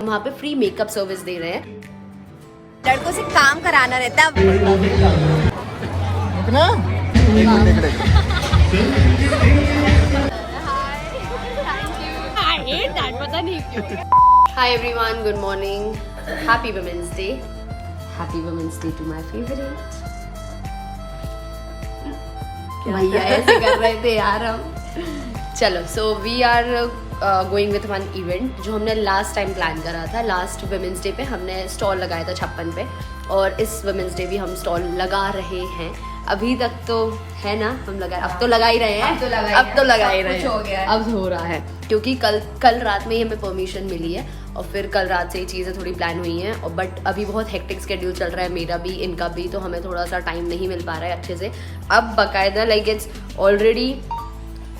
वहाँ पे free makeup service दे रहे हैं। लड़कों से काम कराना रहता है। Hi everyone, good morning, happy women's day. Happy women's day to my favourite. भैया ऐसे कर रहे थे यार हम। चलो, so we are going with one event जो हमने लास्ट टाइम प्लान करा था। लास्ट वुमेन्स डे पे हमने स्टॉल लगाया था 56 पे, और इस वुमेन्स डे भी हम स्टॉल लगा रहे हैं। अभी तक तो है ना, हम अब तो लगा ही रहे हैं, अब तो लगा ही रहे हैं, अब हो रहा है क्योंकि कल रात में ही हमें परमिशन मिली है और फिर कल रात से ही चीज़ें थोड़ी प्लान हुई हैं। और बट अभी बहुत हेक्टिक स्केड्यूल चल रहा है, मेरा भी इनका भी, तो हमें थोड़ा सा टाइम नहीं मिल पा रहा है अच्छे से। अब बाकायदा लाइक इट्स ऑलरेडी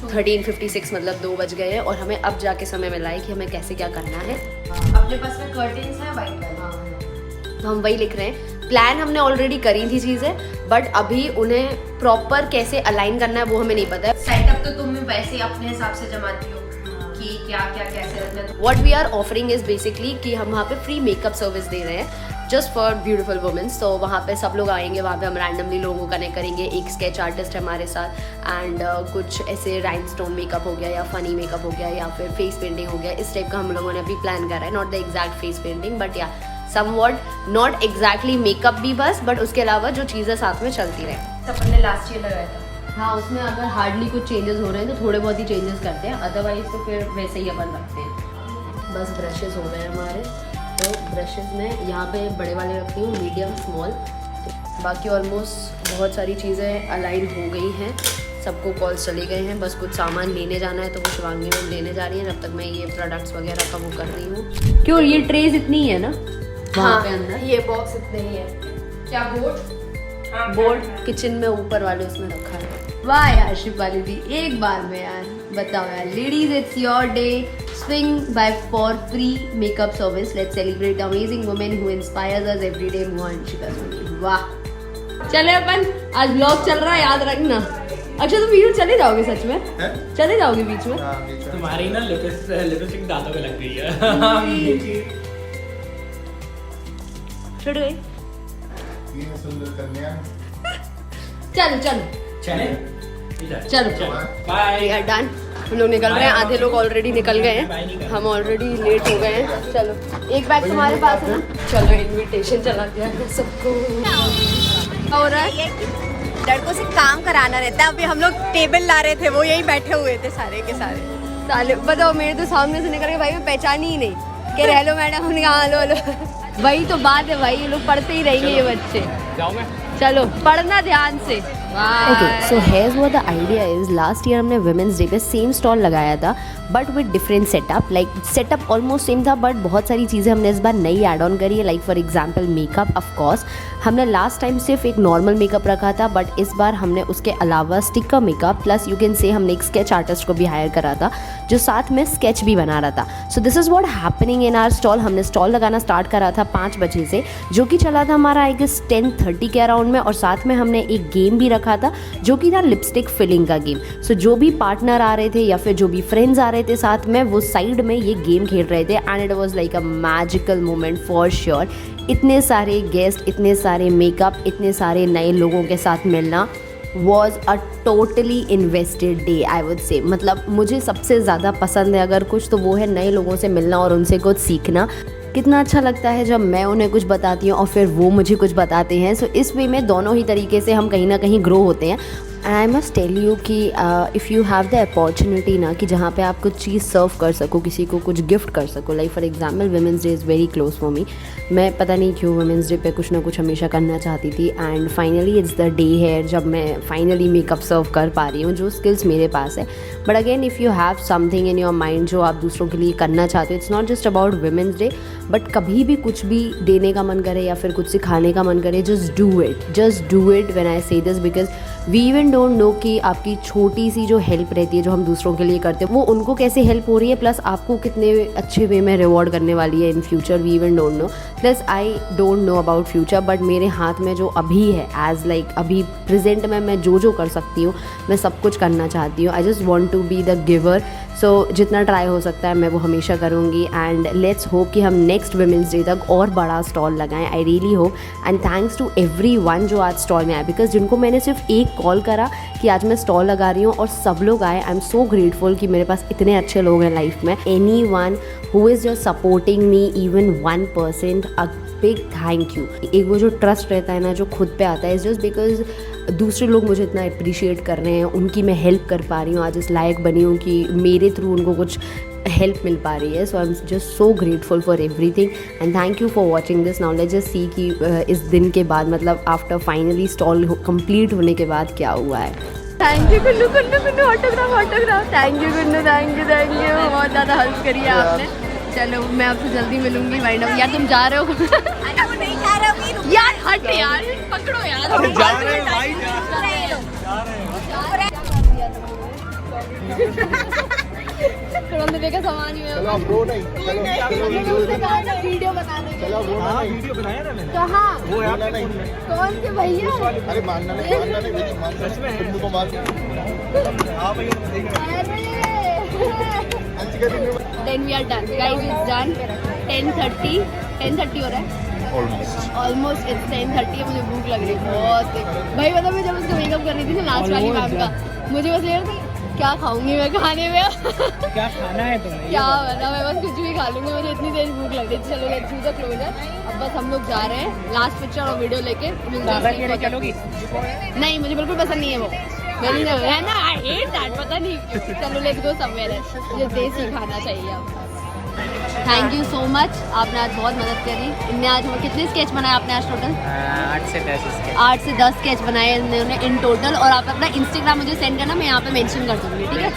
13:56, मतलब 2 बज गए हैं और हमें अब जाके समय मिला है कि हमें कैसे क्या करना है। अपने पास में कर्टेन्स है वाइट कलर, तो हम वही लिख रहे हैं। प्लान हमने ऑलरेडी करी थी चीज़ें, बट अभी उन्हें प्रॉपर कैसे अलाइन करना है वो हमें नहीं पता है। सेटअप तो तुम वैसे अपने हिसाब से जमाती हो कि क्या क्या कैसे रहता है। What we are offering is basically कि हम वहाँ पे फ्री मेकअप सर्विस दे रहे हैं जस्ट फॉर ब्यूटीफुल वुमेन्स। तो वहाँ पे सब लोग आएंगे, वहाँ पे हम रैंडमली लोगों को कनेक्ट करेंगे। एक स्केच आर्टिस्ट है हमारे साथ, एंड कुछ ऐसे राइनस्टोन मेकअप हो गया या फनी मेकअप हो गया या फिर फेस पेंटिंग हो गया, इस टाइप का हम लोगों ने अभी प्लान करा है। Not the exact face painting, but या समवॉट, नॉट एग्जैक्टली मेकअप भी बस, बट उसके अलावा जो चीज़ें साथ में चलती रहे। अपन ने लास्ट ईयर लगाया था। हाँ, उसमें अगर हार्डली कुछ चेंजेस हो रहे हैं तो थोड़े बहुत ही चेंजेस करते हैं, अदरवाइज तो फिर वैसे ही अपन रखते हैं। बस ब्रशेस हो गए हमारे, तो ब्रशेस में यहाँ पे बड़े वाले रखती हूँ, मीडियम, स्मॉल। बाकी ऑलमोस्ट बहुत सारी चीज़ें अलाइन हो गई हैं, सबको कॉल्स चले गए हैं। बस कुछ सामान लेने जाना है तो वो शिवांगी मैम लेने जा रही है, जब तक मैं ये प्रोडक्ट्स वगैरह का वो कर रही हूँ। क्यों, ये ट्रेज इतनी है ना वहाँ पे अंदर, ये बॉक्स इतने ही है। क्या बोर्ड किचन में ऊपर वाले उसमें रखा है। वाह यार शिवाली दी, एक बार में यार बताओ यार। Ladies, it's your day, swing by for free makeup service. Let's celebrate amazing women who inspires us every day. Mohanshika Soni, वाह। चले अपन, आज ब्लॉग चल रहा है, याद रखना। अच्छा, तुम वीडियो चले जाओगे सच में? चले जाओगे बीच में? तुम्हारी ना लिपस्टिक दांतों पे लग गई है। छुट गई। सुंदर कन्या। चलो बाय। We are done. हम लोग निकल रहे हैं, आधे लोग ऑलरेडी निकल गए हैं, हम ऑलरेडी लेट हो गए हैं। चलो, एक बैग तुम्हारे पास है ना? चलो, इनविटेशन चला गया है सबको। हो रहा है, लड़कों से काम कराना रहता है। अभी हम लोग टेबल ला रहे थे, वो यही बैठे हुए थे सारे के सारे। साले बताओ, मेरे तो सामने से निकल के भाई मैं पहचानी ही नहीं कि हेलो मैडम, हमने कहा हेलो हेलो। वही तो बात है भाई, ये लोग पढ़ते ही रहेंगे ये बच्चे। जाऊँ मैं? चलो, पढ़ना ध्यान से। Okay, so here's what the idea is. Last year हमने Women's Day पे सेम स्टॉल लगाया था, but with different setup. Like setup almost same था, बट बहुत सारी चीज़ें हमने इस बार नई ऐड ऑन करी है। Like for example makeup, of course हमने लास्ट टाइम सिर्फ एक नॉर्मल मेकअप रखा था, बट इस बार हमने उसके अलावा sticker makeup plus you can say हमने एक स्केच आर्टिस्ट को भी हायर करा था जो साथ में स्केच भी बना रहा था। So this is what happening in our stall. हमने स्टॉल लगाना स्टार्ट करा था 5 बजे से, जो कि चला था हमारा आई गेस 10:30 के अराउंड में, और साथ में हमने एक गेम भी रखा था जो कि था लिपस्टिक फिलिंग का गेम। सो जो भी पार्टनर आ रहे थे या फिर जो भी फ्रेंड्स आ रहे थे साथ में, वो साइड में ये गेम खेल रहे थे, and it was like a magical moment for sure. इतने सारे गेस्ट, इतने सारे मेकअप, इतने सारे नए लोगों के साथ मिलना was a totally invested day I would say. मतलब मुझे सबसे ज़्यादा पसंद है अगर कुछ, तो वो है नए लोगों से मिलना और उनसे कुछ सीखना। कितना अच्छा लगता है जब मैं उन्हें कुछ बताती हूँ और फिर वो मुझे कुछ बताते हैं। सो इस वे में दोनों ही तरीके से हम कहीं ना कहीं ग्रो होते हैं। And I must tell you कि if you have the opportunity ना, कि जहाँ पे आप कुछ चीज़ सर्व कर सको, किसी को कुछ गिफ्ट कर सको। Like for example women's day is very close for me. मैं पता नहीं क्यों वुमेंस डे पे कुछ ना कुछ हमेशा करना चाहती थी, and finally it's the day है जब मैं फाइनली मेकअप सर्व कर पा रही हूँ, जो स्किल्स मेरे पास है। But again, if you have something in your mind जो आप दूसरों के लिए करना चाहते हो, it's not just about women's day, but कभी भी कुछ भी देने का मन करे या फिर कुछ सिखाने का मन करे, just do it when I say this, because we even don't know कि आपकी छोटी सी जो हेल्प रहती है जो हम दूसरों के लिए करते हैं, वो उनको कैसे हेल्प हो रही है, प्लस आपको कितने अच्छे वे में रिवॉर्ड करने वाली है in future. We even don't know, plus I don't know about future, but मेरे हाथ में जो अभी है, एज लाइक अभी प्रेजेंट में मैं जो कर सकती हूँ, मैं सब कुछ करना चाहती हूँ। I just want to be the giver. So जितना ट्राई हो सकता है मैं वो हमेशा करूँगी एंड लेट्स होप कि हम नेक्स्ट वुमेंस डे तक और बड़ा स्टॉल लगाएं। I really hope and thanks to everyone जो आज स्टॉल में आया, बिकॉज जिनको मैंने सिर्फ एक कॉल करा कि आज मैं स्टॉल लगा रही हूँ और सब लोग आए, आई एम सो ग्रेटफुल कि मेरे पास इतने अच्छे लोग हैं लाइफ में। Anyone who is just supporting me even 1%, a big thank you. एक वो जो ट्रस्ट रहता है ना जो खुद पे आता है, इज़ जस्ट बिकॉज दूसरे लोग मुझे इतना अप्रिशिएट कर रहे हैं, उनकी मैं हेल्प कर पा रही हूँ, आज इस लायक बनी हूँ कि मेरे थ्रू उनको कुछ हेल्प मिल पा रही है। So I am just so grateful for everything and thank you for watching this. Now let's just see कि इस दिन के बाद मतलब आफ्टर फाइनली स्टॉल कंप्लीट होने के बाद क्या हुआ है। Thank you Gunnu Gunnu Gunnu, autograph. Thank you Gunnu, thank you, बहुत ज़्यादा हेल्प करी है आपने। चलो मैं आपसे जल्दी मिलूंगी। Wind up. यार तुम जा रहे हो? अरे वो नहीं जा रहा हूँ यार, हट यार, पकड़ो यार, जा रहे हो का सामान ही है। चलो अब रो नहीं, वीडियो बनाने, चलो रो नहीं, वीडियो बनाया ना मैंने, कहाँ वो है आपने नहीं, कौन से भैया? अरे मानना नहीं, सच में तुमको मार हाँ भैया। Then we are done, guys. It's done. 10:30 हो रहा है। Almost it's 10:30 है। मुझे भूख लग रही है बहुत। भाई मतलब मैं जब उसका मेकअप कर रही थी ना लास्ट वाली मैम का, मुझे बस ये था क्या खाऊंगी मैं खाने में। क्या खाना है तुम्हें? क्या बता, मैं बस कुछ भी खा लूंगी, मुझे इतनी देर भूख लग रही थी। चलो लेट्स डू द क्लोजर। अब बस हम लोग जा रहे हैं लास्ट पिक्चर और वीडियो लेके। चलोगी? नहीं, मुझे बिल्कुल पसंद नहीं है वो, है ना, आई हेट दैट, पता नहीं क्यों। चलो लेट्स गो समवेयर एल्स, मुझे देसी खाना चाहिए अब। थैंक यू सो मच, आपने आज बहुत मदद करी। इनने आज हमें कितने स्केच बनाए आपने आज टोटल? 8 से 10 स्केच बनाए इन्होंने इन टोटल। और आप अपना इंस्टाग्राम मुझे सेंड करना, मैं यहाँ पे मेंशन कर दूँगी, ठीक है?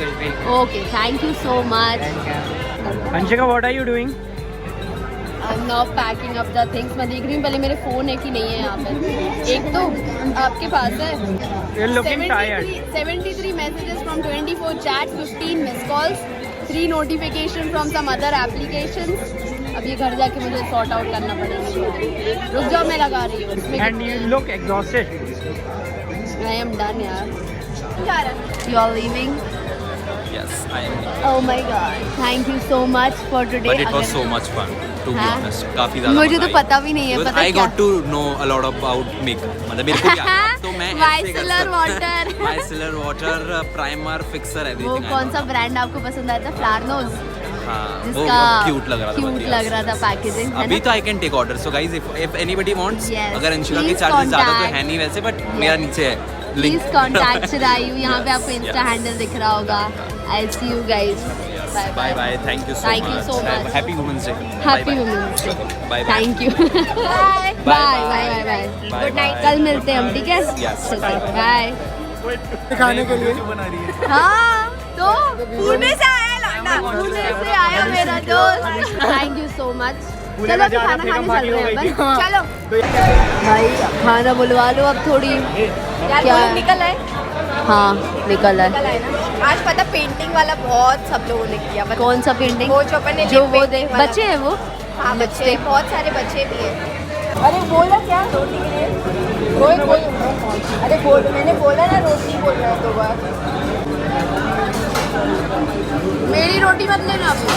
Okay, thank you so much. Anshika, what are you doing? I am now packing up the things. मैं देख रही हूँ पहले मेरे फ़ोन है कि नहीं है यहाँ पे। एक तो आपके पास है 73 messages from 24 chats, 15 miss calls, 3 notification from some other applications. अब ये घर जाके मुझे सॉर्ट आउट करना पड़ेगा। रुक जाओ, मैं लगा रही हूँ। And you look exhausted. I am done यार। You are leaving? Yes, I am. Oh my god, thank you so much for today. But it was so much fun, to be honest. काफी ज़्यादा मुझे मजा तो आई। पता भी नहीं है, Because पता I क्या? got to know a lot about makeup. मतलब मेरे को भी आता है, तो मैं ऐसे कर Micellar सकता water. Micellar water, primer, fixer, वो everything. I कौन know. सा ब्रांड आपको पसंद आया था? फ्लारनोज, हाँ, वो जिसका क्यूट लग रहा था। क्यूट लग रहा था पैकेजिंग। अभी तो I can take order. So guys, if anybody wants, Yes, अगर अंशिका के please चार्जेस ज़्यादा तो contact. है नहीं वैसे, बट मेरा नीचे है प्लीज link. कॉन्टैक्ट चिरायू, यहाँ पे Yes, आपको इंस्टा yes. हैंडल दिख रहा होगा। I see you guys, Yes, bye bye. Thank you so Thank you much. so much. Happy Women's Day. Happy women's day. Bye bye. Thank you. Bye bye bye. Good night, कल मिलते हैं हम, ठीक है? Yes. Bye. खाने के लिए हाँ, तो पुणे से आया लौंडा, पुणे से आया मेरा दोस्त। Thank you so much. चलो अभी खाना खाने चल रहे हैं अपन। चलो भाई, खाना बुलवा लो अब थोड़ी। क्या निकल आए? हाँ निकल आए। आज पता पेंटिंग वाला बहुत सब लोगों ने किया। कौन सा पेंटिंग? वो जो अपन ने जो lip वो painting दे वाला। बच्चे हैं वो? हाँ बच्चे, बहुत सारे बच्चे भी हैं। अरे बोला क्या रोटी के लिए? अरे बोल, मैंने बोला ना रोटी बोल रहा है 2 बार। मेरी रोटी मत लेना अभी।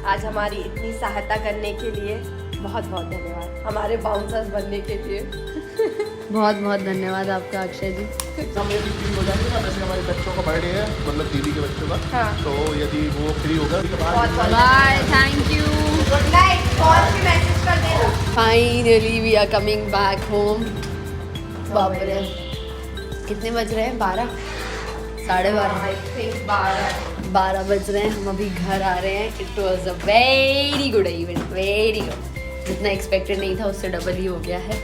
आज हमारी इतनी सहायता करने के लिए बहुत बहुत धन्यवाद, हमारे बाउंसर्स बनने के लिए। बहुत बहुत धन्यवाद आपका अक्षय जी। हमें भी फ्री हो जाएंगे ना, वैसे हमारे बच्चों का बर्थडे है, मतलब दीदी के बच्चों का। हाँ। तो यदि वो फ्री होगा तो बहुत बहुत bye, thank you. Good night, call भी मैसेज कर देना। Finally we are coming back home. बाप रे, कितने बज रहे हैं? 12, 12:30। 12 बज रहे हैं, हम अभी घर आ रहे हैं। It was a very good event, very good. जितना एक्सपेक्टेड नहीं था उससे डबल ही हो गया है।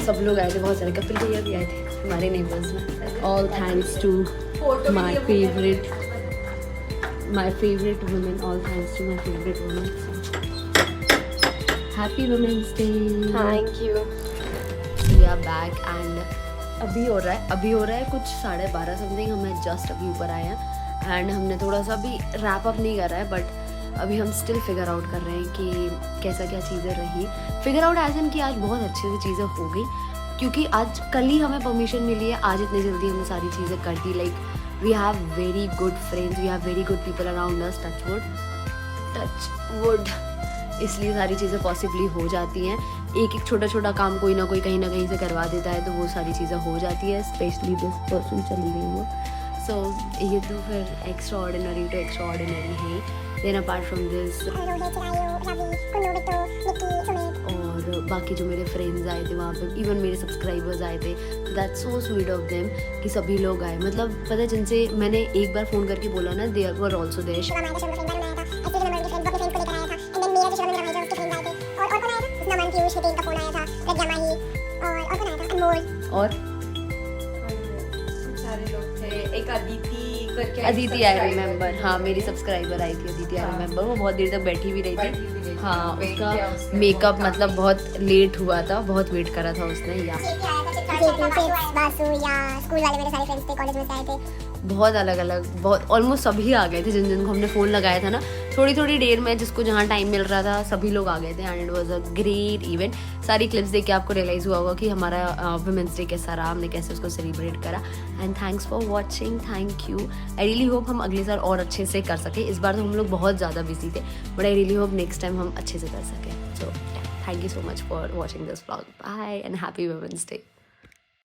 सब लोग आए थे, बहुत सारे कपिल भैया भी आए थे हमारे नेबर्स में। All thanks to my favourite women, all thanks to my favourite women. Happy women's day. Thank you. We are back and अभी हो रहा है कुछ 12:30 समथिंग। हमें जस्ट अभी ऊपर आए हैं एंड हमने थोड़ा सा अभी रैप अप नहीं करा है, बट अभी हम स्टिल फिगर आउट कर रहे हैं कि कैसा क्या चीज़ें रही। फिगर आउट एज इन कि आज बहुत अच्छे से चीज़ें हो गई, क्योंकि आज कल ही हमें परमिशन मिली है। आज इतनी जल्दी हमने सारी चीज़ें कर दी। Like we have very good friends, we have very good people around us, touch wood, इसलिए सारी चीज़ें पॉसिबली हो जाती हैं। एक एक छोटा छोटा काम कोई ना कोई कहीं ना कहीं से करवा देता है, तो वो सारी चीज़ें हो जाती है। स्पेशली दिस पर्सन चली गई वो, सो ये तो फिर extraordinary to extraordinary है। देन अपार्ट फ्रॉम दिस और बाकी जो मेरे फ्रेंड्स आए थे वहाँ पे, इवन मेरे सब्सक्राइबर्स आए थे, that's so sweet of them कि सभी लोग आए। मतलब पता है, जिनसे मैंने एक बार फ़ोन करके बोला ना, दे वर ऑल्सो देयर। और सारे लोग थे, एक अदिति करके, अदिति आई रिमेंबर, हाँ मेरी सब्सक्राइबर आई थी अदिति आई रिमेंबर। वो बहुत देर तक बैठी भी रही थी। हाँ, उसका मेकअप मतलब बहुत लेट हुआ था, बहुत वेट करा था उसने। या स्कूल वाले मेरे सारे फ्रेंड्स थे, कॉलेज में से आए थे। बहुत अलग अलग, बहुत ऑलमोस्ट सभी आ गए थे जिन जिनको हमने फ़ोन लगाया था ना, थोड़ी थोड़ी देर में जिसको जहाँ टाइम मिल रहा था सभी लोग आ गए थे। And it was a great event. सारी क्लिप्स देख के आपको रियलाइज़ हुआ होगा कि हमारा वुमेंस डे कैसा रहा, हमने कैसे उसको सेलिब्रेट करा। And thanks for watching, thank you. I really hope हम अगले साल और अच्छे से कर सकें। इस बार तो हम लोग बहुत ज़्यादा बिजी थे, but I really hope next time हम अच्छे से कर सकें। So thank you so much for watching this vlog. Bye and happy women's day.